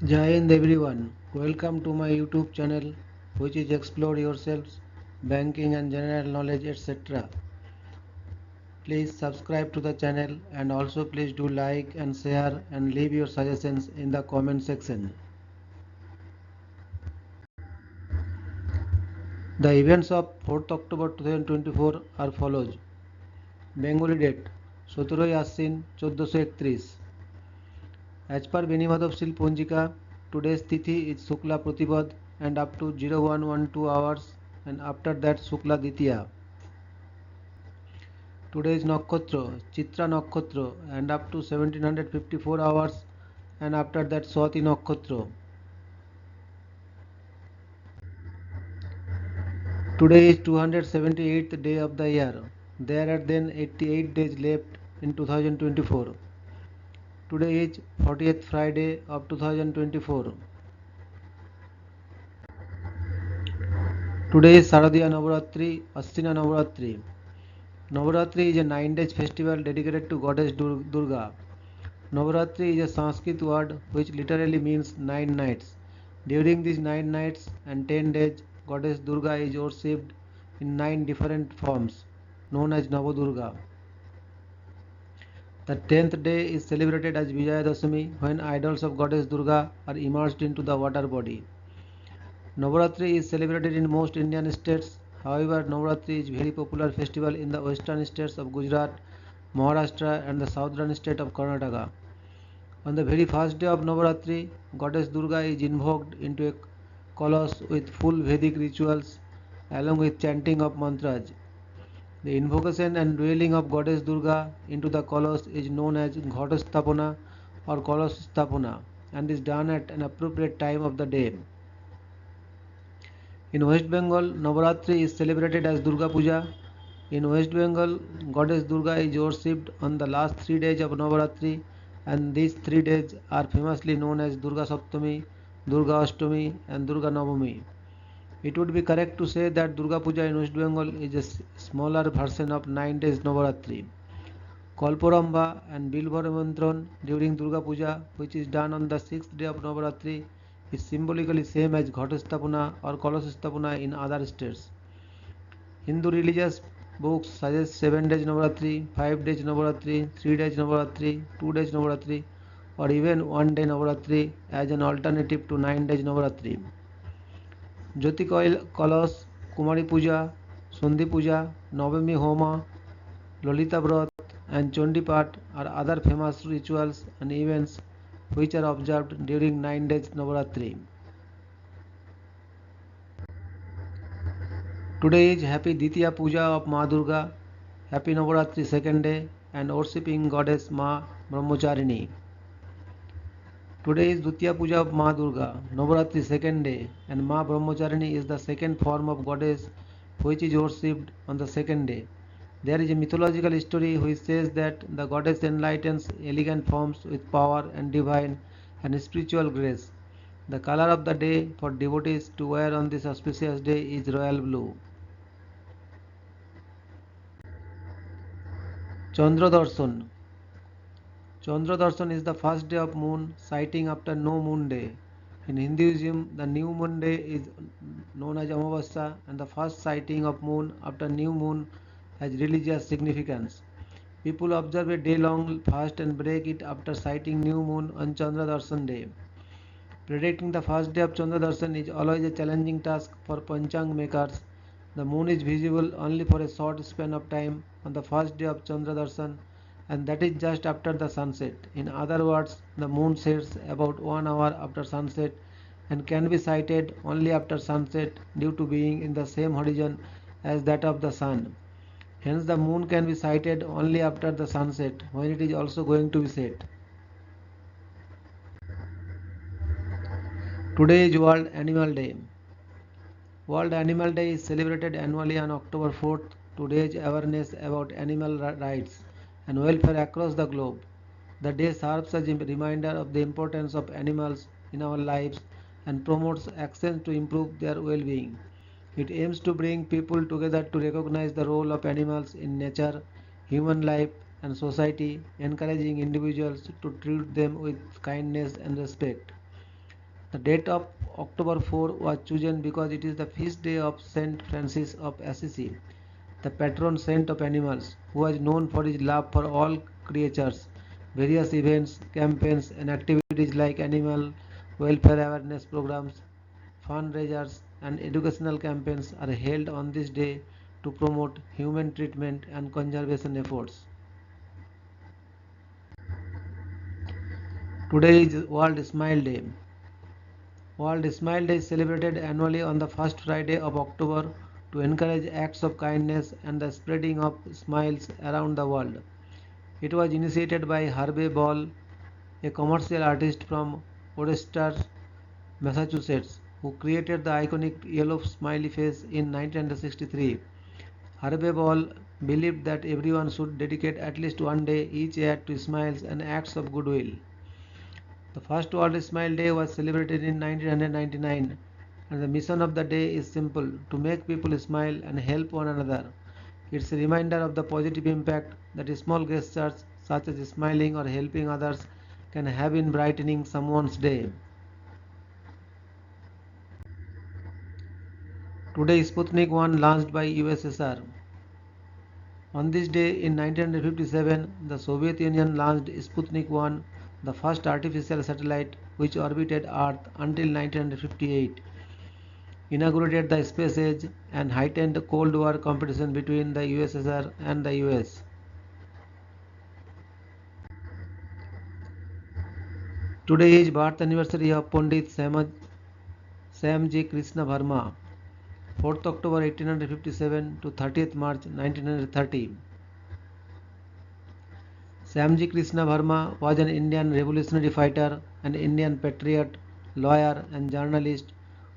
Jai Hind everyone. Welcome to my YouTube channel which is Explore Yourselves, Banking and General Knowledge etc. Please subscribe to the channel and also please do like and share and leave your suggestions in the comment section. The events of 4th October 2024 are follows. Bengali date 17 Ashwin 1431. As per Benimadhav Sil Ponjika, today's Tithi is Shukla Pratipad and up to 0112 hours and after that Shukla Ditya. Today is Nakshatra, Chitra Nakshatra and up to 1754 hours and after that Swati Nakshatra. Today is 278th day of the year. There are then 88 days left in 2024. Today is 40th Friday of 2024. Today is Saradiya Navaratri, Astina Navaratri. Navaratri is a 9 days festival dedicated to goddess Durga. Navaratri is a Sanskrit word which literally means 9 nights. During these 9 nights and 10 days, goddess Durga is worshipped in 9 different forms, known as Navadurga. The 10th day is celebrated as Vijayadashami when idols of goddess Durga are immersed into the water body. Navaratri is celebrated in most Indian states. However, Navaratri is a very popular festival in the western states of Gujarat, Maharashtra and the southern state of Karnataka. On the very first day of Navaratri, goddess Durga is invoked into a colossus with full Vedic rituals along with chanting of mantras. The invocation and dwelling of goddess Durga into the colossus is known as Ghatastapana or Kolosstapana and is done at an appropriate time of the day. In West Bengal, Navaratri is celebrated as Durga Puja. In West Bengal, goddess Durga is worshipped on the last 3 days of Navaratri, and these 3 days are famously known as Durga Saptami, Durga Ashtami, and Durga Navami. It would be correct to say that Durga Puja in West Bengal is a smaller version of 9 days Navaratri. Kalporamba and Bilvaramantran during Durga Puja, which is done on the 6th day of Navaratri, is symbolically same as Ghatastapana or Kolosstapana in other states. Hindu religious books suggest 7 days Navaratri, 5 days Navaratri, 3 days Navaratri, 2 days Navaratri, or even 1 day Navaratri as an alternative to 9 days Navaratri. Jyoti Kalas, Kumari Puja, Sandhi Puja, Navami Homa, Lolita Vrat, and Chondi Pat are other famous rituals and events which are observed during 9 days Navaratri. Today is Happy Ditya Puja of Ma Durga, Happy Navaratri second day, and worshipping goddess Ma Brahmacharini. Today is Dutiya Puja of Ma Durga, Navaratri second day, and Ma Brahmacharini is the second form of goddess which is worshipped on the second day. There is a mythological story which says that the goddess enlightens elegant forms with power and divine and spiritual grace. The color of the day for devotees to wear on this auspicious day is royal blue. Chandra Darshan. Chandra Darshan is the first day of moon sighting after no moon day. In Hinduism, the new moon day is known as Amavasya and the first sighting of moon after new moon has religious significance. People observe a day-long fast and break it after sighting new moon on Chandra Darshan day. Predicting the first day of Chandra Darshan is always a challenging task for Panchang makers. The moon is visible only for a short span of time on the first day of Chandra Darshan, and that is just after the sunset. In other words, the moon sets about 1 hour after sunset and can be sighted only after sunset due to being in the same horizon as that of the sun. Hence, the moon can be sighted only after the sunset when it is also going to be set. Today is World Animal Day. World Animal Day is celebrated annually on October 4th to raise awareness about animal rights and welfare across the globe. The day serves as a reminder of the importance of animals in our lives and promotes actions to improve their well-being. It aims to bring people together to recognize the role of animals in nature, human life, and society, encouraging individuals to treat them with kindness and respect. The date of October 4 was chosen because it is the feast day of Saint Francis of Assisi, the patron saint of animals, who was known for his love for all creatures. Various events, campaigns, and activities like animal welfare awareness programs, fundraisers, and educational campaigns are held on this day to promote human treatment and conservation efforts. Today is World Smile Day. World Smile Day is celebrated annually on the first Friday of October to encourage acts of kindness and the spreading of smiles around the world. It was initiated by Harvey Ball, a commercial artist from Worcester, Massachusetts, who created the iconic yellow smiley face in 1963. Harvey Ball believed that everyone should dedicate at least one day each year to smiles and acts of goodwill. The first World Smile Day was celebrated in 1999, and the mission of the day is simple: to make people smile and help one another. It's a reminder of the positive impact that small gestures such as smiling or helping others can have in brightening someone's day. Today, Sputnik 1 launched by USSR. On this day in 1957, the Soviet Union launched Sputnik 1, the first artificial satellite which orbited Earth until 1958, inaugurated the space age, and heightened Cold War competition between the USSR and the US. Today is birth anniversary of Pandit Samji Krishna Verma, 4th October 1857 to 30th March 1930. Samji Krishna Verma was an Indian revolutionary fighter, an Indian patriot, lawyer, and journalist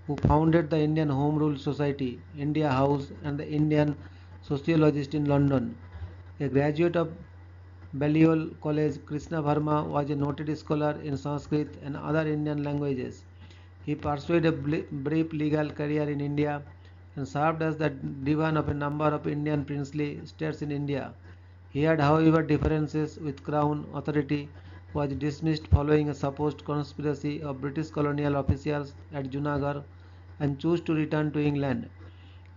who founded the Indian Home Rule Society, India House, and the Indian Sociologist in London. A graduate of Balliol College, Krishna Verma was a noted scholar in Sanskrit and other Indian languages. He pursued a brief legal career in India and served as the Divan of a number of Indian princely states in India. He had, however, differences with Crown authority, was dismissed following a supposed conspiracy of British colonial officials at Junagadh, and chose to return to England.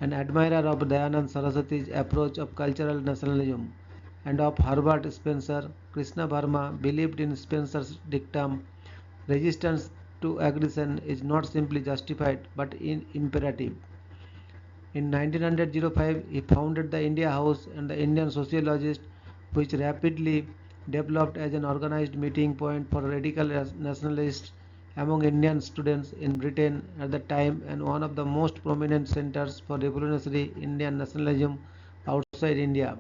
An admirer of Dayanand Saraswati's approach of cultural nationalism and of Herbert Spencer, Krishna Verma believed in Spencer's dictum: resistance to aggression is not simply justified but imperative. In 1905, he founded the India House and the Indian Sociologist, which rapidly developed as an organized meeting point for radical nationalists among Indian students in Britain at the time, and one of the most prominent centers for revolutionary Indian nationalism outside India.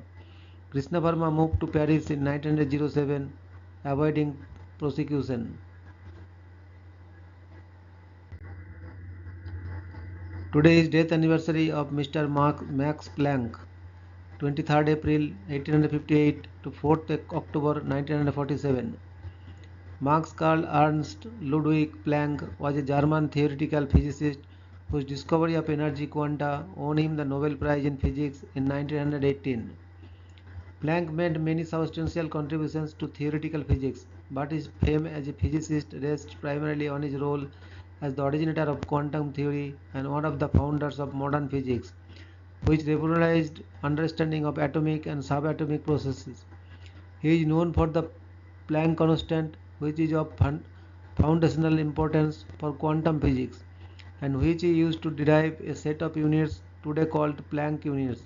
Krishna Verma moved to Paris in 1907, avoiding prosecution. Today is death anniversary of Mr. Max Planck, 23rd April 1858 to 4th October 1947. Max Carl Ernst Ludwig Planck was a German theoretical physicist whose discovery of energy quanta won him the Nobel Prize in Physics in 1918. Planck made many substantial contributions to theoretical physics, but his fame as a physicist rests primarily on his role as the originator of quantum theory and one of the founders of modern physics, which revolutionized understanding of atomic and subatomic processes. He is known for the Planck constant, which is of foundational importance for quantum physics, and which he used to derive a set of units today called Planck units,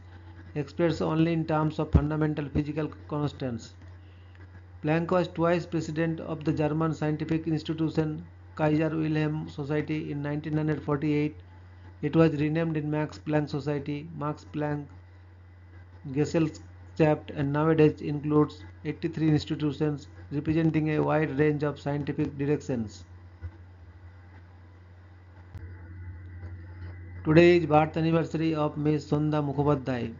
expressed only in terms of fundamental physical constants. Planck was twice president of the German scientific institution Kaiser Wilhelm Society in 1948. It was renamed in Max Planck Society, Max Planck Gesellschaft, and nowadays includes 83 institutions representing a wide range of scientific directions. Today is birth anniversary of Ms. Sonda Mukhopadhyay,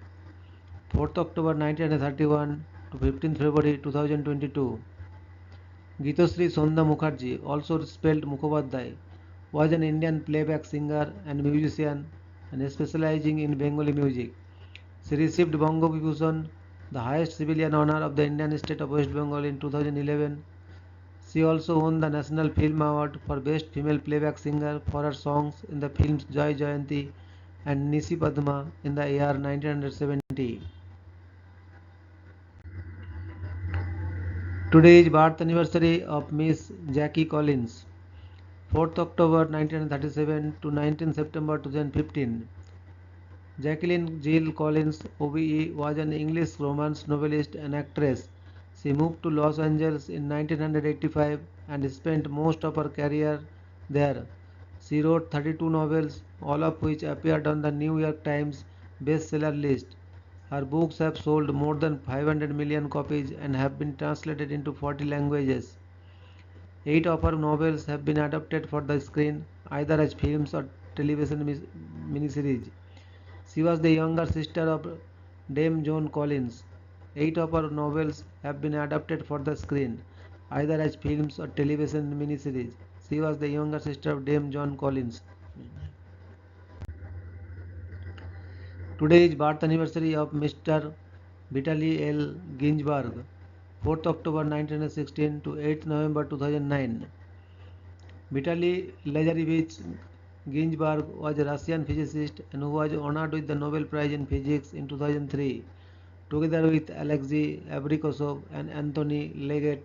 4th October 1931 to 15th February 2022. Geetosri Sonda Mukherjee, also spelled Mukhopadhyay, was an Indian playback singer and musician and specializing in Bengali music. She received Bongo Vibhushan, the highest civilian honor of the Indian state of West Bengal, in 2011. She also won the National Film Award for Best Female Playback Singer for her songs in the films Jai Jayanti and Nisi Padma in the year 1970. Today is birth anniversary of Miss Jackie Collins, 4th October 1937 to 19 September 2015. Jacqueline Jill Collins, OBE, was an English romance novelist and actress. She moved to Los Angeles in 1985 and spent most of her career there. She wrote 32 novels, all of which appeared on the New York Times bestseller list. Her books have sold more than 500 million copies and have been translated into 40 languages. 8 of her novels have been adapted for the screen, either as films or television miniseries. She was the younger sister of Dame Joan Collins. 8 of her novels have been adapted for the screen, either as films or television miniseries. She was the younger sister of Dame Joan Collins. Today is birth anniversary of Mr. Vitaly L. Ginzburg, 4th October 1916 to 8th November 2009. Vitaly Lazarevich Ginzburg was a Russian physicist and who was honored with the Nobel Prize in Physics in 2003, together with Alexei Abrikosov and Anthony Leggett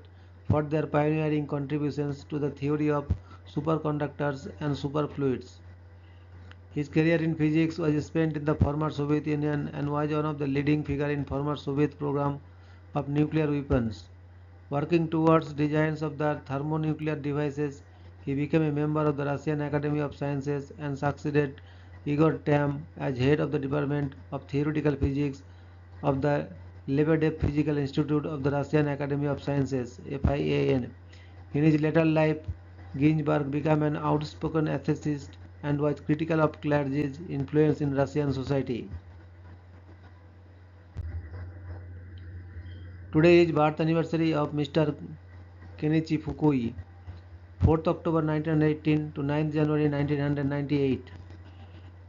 for their pioneering contributions to the theory of superconductors and superfluids. His career in physics was spent in the former Soviet Union and was one of the leading figures in former Soviet program of nuclear weapons. Working towards designs of the thermonuclear devices, he became a member of the Russian Academy of Sciences and succeeded Igor Tamm as head of the Department of Theoretical Physics of the Lebedev Physical Institute of the Russian Academy of Sciences (FIAN). In his later life, Ginzburg became an outspoken atheist and was critical of clergy's influence in Russian society. Today is birth anniversary of Mr. Kenichi Fukui, 4th October 1918 to 9th January 1998.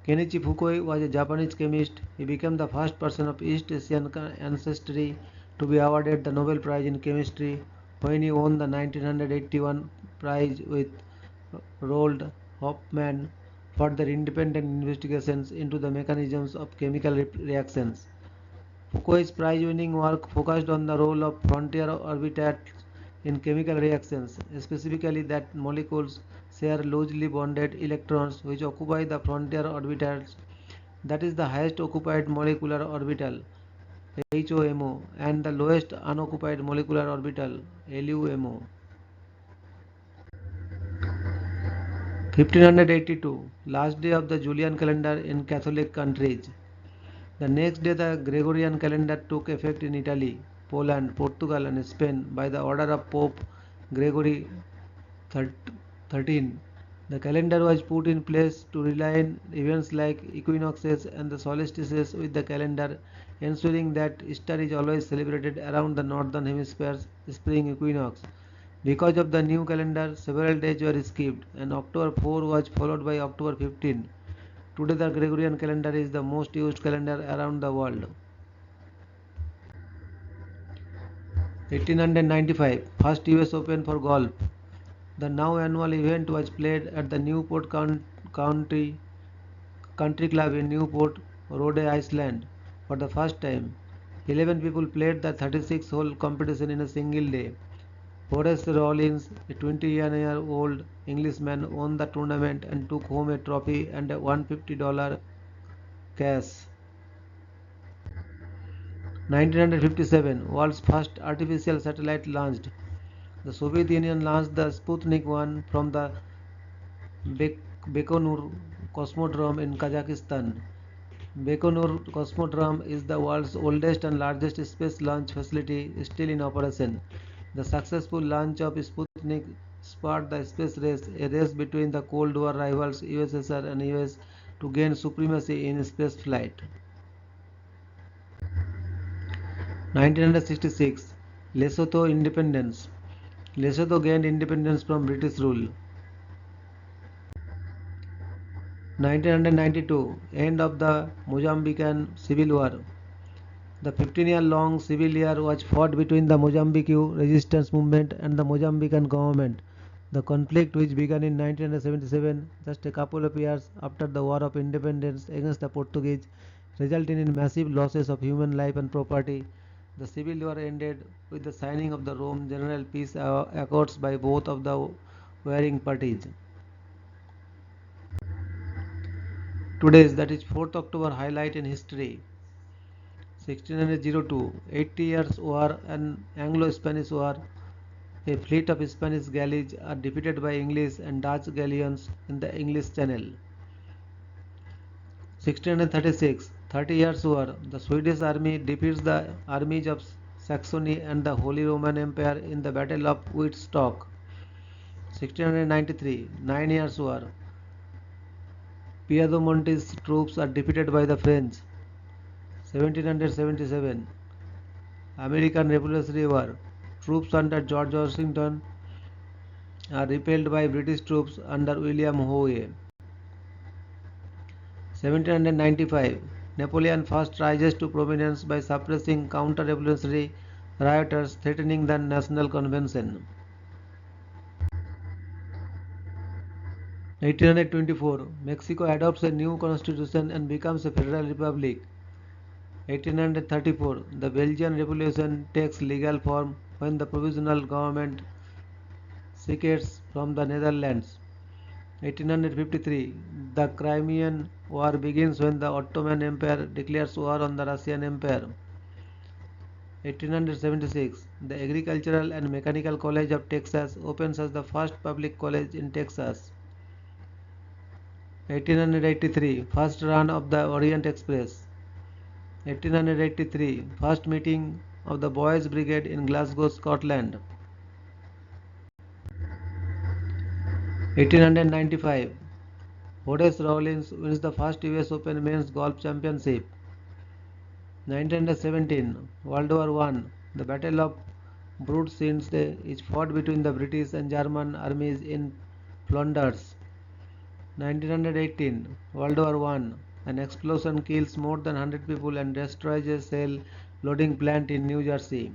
Kenichi Fukui was a Japanese chemist. He became the first person of East Asian ancestry to be awarded the Nobel Prize in Chemistry when he won the 1981 prize with Roald Hoffmann for their independent investigations into the mechanisms of chemical reactions. Fukui's prize-winning work focused on the role of frontier orbitals in chemical reactions, specifically that molecules share loosely bonded electrons which occupy the frontier orbitals, that is the highest occupied molecular orbital HOMO and the lowest unoccupied molecular orbital LUMO. 1582, last day of the Julian calendar in Catholic countries. The next day the Gregorian calendar took effect in Italy, Poland, Portugal and Spain by the order of Pope Gregory XIII. The calendar was put in place to align events like equinoxes and the solstices with the calendar, ensuring that Easter is always celebrated around the northern hemisphere's spring equinox. Because of the new calendar, several days were skipped, and October 4 was followed by October 15. Today, the Gregorian calendar is the most used calendar around the world. 1895, first US Open for golf. The now annual event was played at the Newport Country Club in Newport, Rhode Island for the first time. 11 people played the 36-hole competition in a single day. Horace Rawlins, a 20-year-old Englishman, won the tournament and took home a trophy and a $150 cash. 1957, world's first artificial satellite launched. The Soviet Union launched the Sputnik 1 from the Baikonur Cosmodrome in Kazakhstan. Baikonur Cosmodrome is the world's oldest and largest space launch facility still in operation. The successful launch of Sputnik spurred the space race, a race between the Cold War rivals USSR and US to gain supremacy in space flight. 1966, Lesotho independence. Lesotho gained independence from British rule. 1992, end of the Mozambican Civil War. The 15-year-long civil war was fought between the Mozambique resistance movement and the Mozambican government. The conflict, which began in 1977, just a couple of years after the War of Independence against the Portuguese, resulted in massive losses of human life and property. The civil war ended with the signing of the Rome General Peace Accords by both of the warring parties. Today's, that is 4th October, highlight in history. 1602, 80 years war and Anglo-Spanish War. A fleet of Spanish galleys are defeated by English and Dutch galleons in the English Channel. 1636, 30 years war. The Swedish army defeats the armies of Saxony and the Holy Roman Empire in the Battle of Woodstock. 1693, 9 years war. Piedmontese troops are defeated by the French. 1777, American Revolutionary War. Troops under George Washington are repelled by British troops under William Howe. 1795, Napoleon first rises to prominence by suppressing counter-revolutionary rioters threatening the National Convention. 1824, Mexico adopts a new constitution and becomes a federal republic. 1834, the Belgian Revolution takes legal form when the provisional government secedes from the Netherlands. 1853, the Crimean War begins when the Ottoman Empire declares war on the Russian Empire. 1876, the Agricultural and Mechanical College of Texas opens as the first public college in Texas. 1883, first run of the Orient Express. 1883, first meeting of the Boys Brigade in Glasgow, Scotland. 1895, Horace Rawlins wins the first US Open Men's Golf Championship. 1917, World War I, the Battle of Broadsheet is fought between the British and German armies in Flanders. 1918, World War I, an explosion kills more than 100 people and destroys a cell loading plant in New Jersey.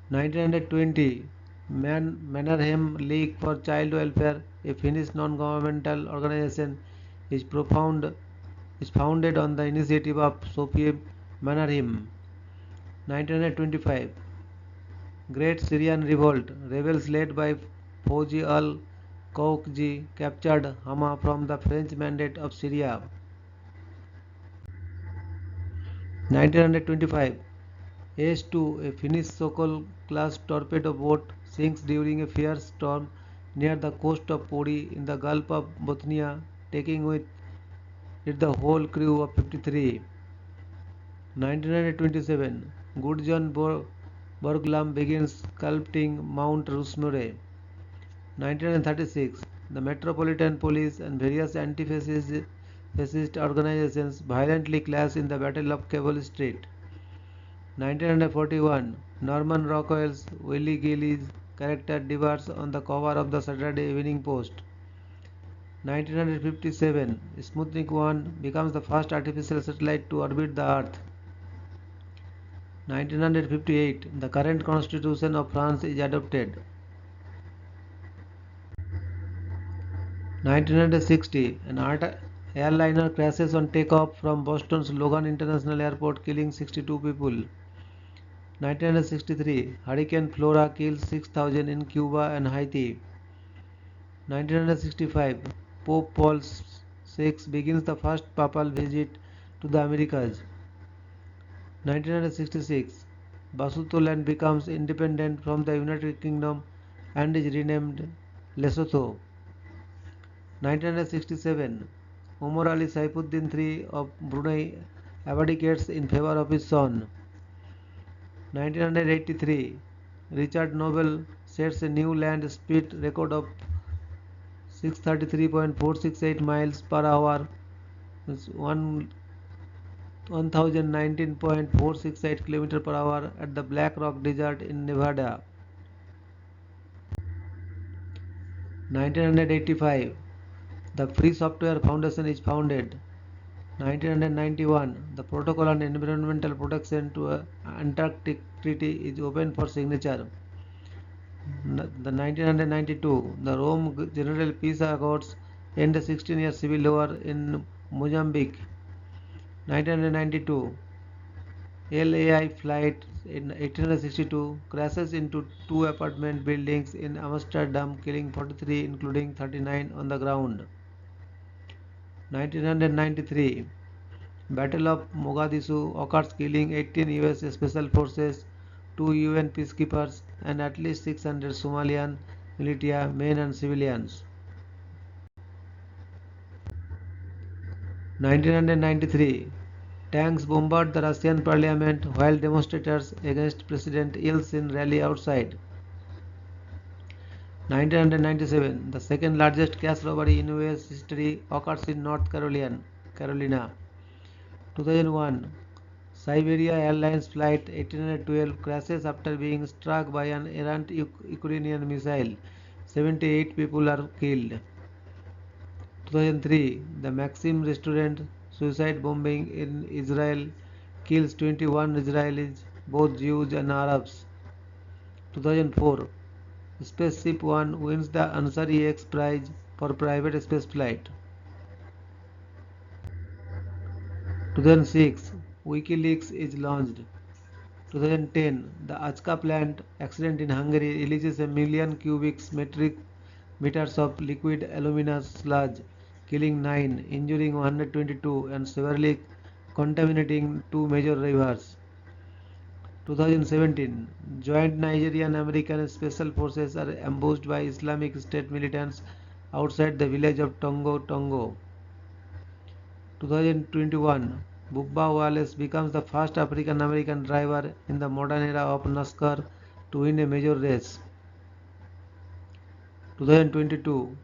1920, Mannerheim League for Child Welfare, a Finnish non-governmental organization, is founded on the initiative of Sophie Mannerheim. 1925, Great Syrian Revolt. Rebels led by Fauzi al-Qawqji captured Hama from the French Mandate of Syria. 1925, S2, a Finnish Sokol-class torpedo boat, sinks during a fierce storm near the coast of Pori in the Gulf of Bothnia, taking with it the whole crew of 53. 1927, Gudjon Borglum begins sculpting Mount Rushmore. 1936, the Metropolitan Police and various anti-fascist organizations violently clash in the Battle of Cable Street. 1941, Norman Rockwell's Willie Gillies character debuts on the cover of the Saturday Evening Post. 1957, Sputnik 1 becomes the first artificial satellite to orbit the Earth. 1958, the current constitution of France is adopted. 1960, an airliner crashes on takeoff from Boston's Logan International Airport, killing 62 people. 1963, Hurricane Flora kills 6,000 in Cuba and Haiti. 1965, Pope Paul VI begins the first papal visit to the Americas. 1966, Basutoland becomes independent from the United Kingdom and is renamed Lesotho. 1967, Omar Ali Saifuddin III of Brunei abdicates in favor of his son. 1983, Richard Nobel sets a new land speed record of 633.468 miles per hour, 1019.468 km per hour at the Black Rock Desert in Nevada. 1985, the Free Software Foundation is founded. 1991, the Protocol on Environmental Protection to Antarctic Treaty is open for signature. The 1992, the Rome General Peace Accords end a 16-year civil war in Mozambique. 1992, LAI flight in 1862 crashes into two apartment buildings in Amsterdam, killing 43, including 39 on the ground. 1993, Battle of Mogadishu occurs, killing 18 US Special Forces, 2 UN peacekeepers, and at least 600 Somalian militia men and civilians. 1993, tanks bombard the Russian parliament while demonstrators against President Yeltsin rally outside. 1997, the second largest cash robbery in US history occurs in North Carolina. 2001, Siberia Airlines Flight 1812 crashes after being struck by an errant Ukrainian missile. 78 people are killed. 2003, the Maxim restaurant suicide bombing in Israel kills 21 Israelis, both Jews and Arabs. 2004, Spaceship One wins the Ansari X prize for private spaceflight. 2006, WikiLeaks is launched. 2010, the Achka plant accident in Hungary releases a million cubic metric meters of liquid alumina sludge, killing 9, injuring 122, and severely contaminating two major rivers. 2017, joint Nigerian-American special forces are ambushed by Islamic State militants outside the village of Tongo Tongo. 2021, Bubba Wallace becomes the first African American driver in the modern era of NASCAR to win a major race. 2022,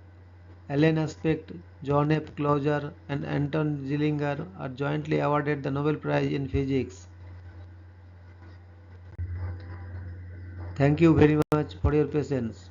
Alan Aspect, John F. Clauser, and Anton Zillinger are jointly awarded the Nobel Prize in Physics. Thank you very much for your patience.